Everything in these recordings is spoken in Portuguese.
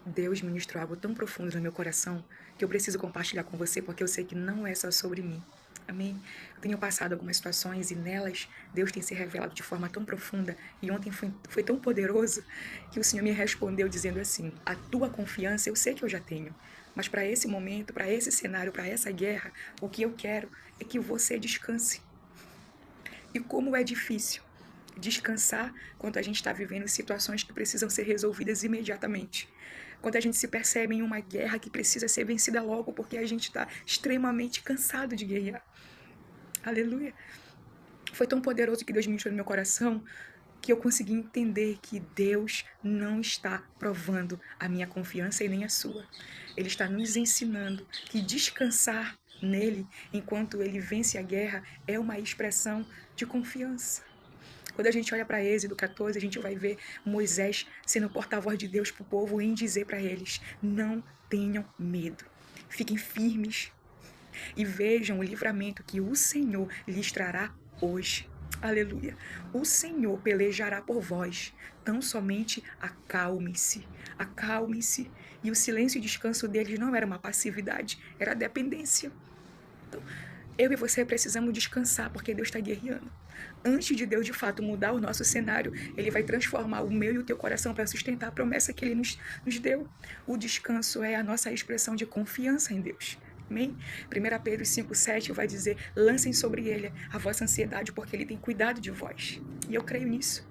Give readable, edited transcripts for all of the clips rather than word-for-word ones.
Deus ministrou algo tão profundo no meu coração que eu preciso compartilhar com você, porque eu sei que não é só sobre mim. Amém? Eu tenho passado algumas situações e nelas Deus tem se revelado de forma tão profunda. E ontem foi tão poderoso que o Senhor me respondeu dizendo assim: a tua confiança eu sei que eu já tenho, mas para esse momento, para esse cenário, para essa guerra, o que eu quero é que você descanse. E como é difícil descansar quando a gente está vivendo situações que precisam ser resolvidas imediatamente. Quando a gente se percebe em uma guerra que precisa ser vencida logo, porque a gente está extremamente cansado de guerrear. Aleluia. Foi tão poderoso que Deus ministrou no meu coração que eu consegui entender que Deus não está provando a minha confiança e nem a sua. Ele está nos ensinando que descansar nele enquanto ele vence a guerra é uma expressão de confiança. Quando a gente olha para Êxodo 14, a gente vai ver Moisés sendo porta-voz de Deus para o povo em dizer para eles: não tenham medo, fiquem firmes e vejam o livramento que o Senhor lhes trará hoje. Aleluia. O Senhor pelejará por vós. Tão somente acalmem-se. Acalmem-se. E o silêncio e descanso deles não era uma passividade, era dependência. Então, eu e você precisamos descansar, porque Deus está guerreando. Antes de Deus, de fato, mudar o nosso cenário, Ele vai transformar o meu e o teu coração para sustentar a promessa que Ele nos deu. O descanso é a nossa expressão de confiança em Deus. Amém? 1 Pedro 5,7 vai dizer: lancem sobre Ele a vossa ansiedade, porque Ele tem cuidado de vós. E eu creio nisso.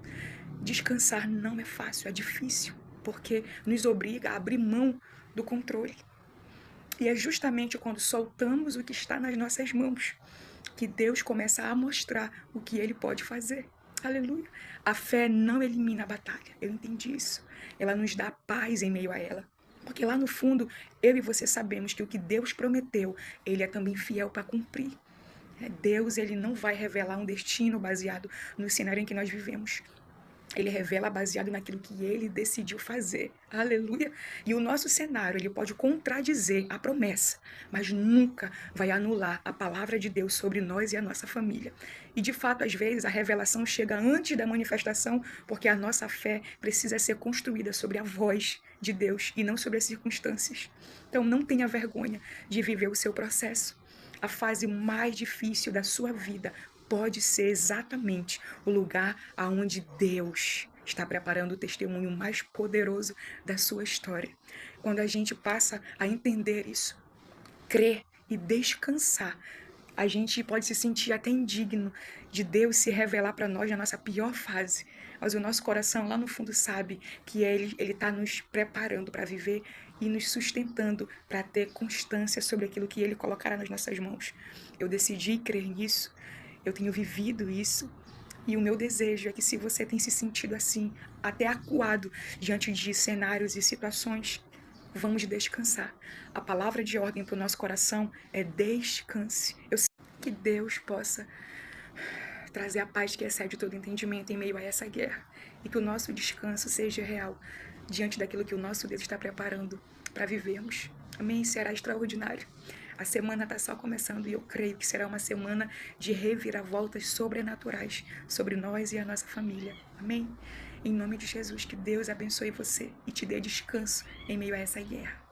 Descansar não é fácil, é difícil, porque nos obriga a abrir mão do controle. E é justamente quando soltamos o que está nas nossas mãos que Deus começa a mostrar o que Ele pode fazer. Aleluia. A fé não elimina a batalha. Eu entendi isso. Ela nos dá paz em meio a ela. Porque lá no fundo, eu e você sabemos que o que Deus prometeu, Ele é também fiel para cumprir. Deus, Ele não vai revelar um destino baseado no cenário em que nós vivemos. Ele revela baseado naquilo que ele decidiu fazer. Aleluia. E o nosso cenário, ele pode contradizer a promessa, mas nunca vai anular a palavra de Deus sobre nós e a nossa família. E de fato, às vezes, a revelação chega antes da manifestação, porque a nossa fé precisa ser construída sobre a voz de Deus e não sobre as circunstâncias. Então, não tenha vergonha de viver o seu processo. A fase mais difícil da sua vida pode ser exatamente o lugar aonde Deus está preparando o testemunho mais poderoso da sua história. Quando a gente passa a entender isso, crer e descansar, a gente pode se sentir até indigno de Deus se revelar para nós na nossa pior fase. Mas o nosso coração lá no fundo sabe que Ele está nos preparando para viver e nos sustentando para ter constância sobre aquilo que Ele colocará nas nossas mãos. Eu decidi crer nisso, eu tenho vivido isso. E o meu desejo é que, se você tem se sentido assim, até acuado diante de cenários e situações, vamos descansar. A palavra de ordem para o nosso coração é descanse. Eu sei que Deus possa trazer a paz que excede todo entendimento em meio a essa guerra. E que o nosso descanso seja real diante daquilo que o nosso Deus está preparando para vivermos. Amém? Será extraordinário. A semana está só começando e eu creio que será uma semana de reviravoltas sobrenaturais sobre nós e a nossa família. Amém? Em nome de Jesus, que Deus abençoe você e te dê descanso em meio a essa guerra.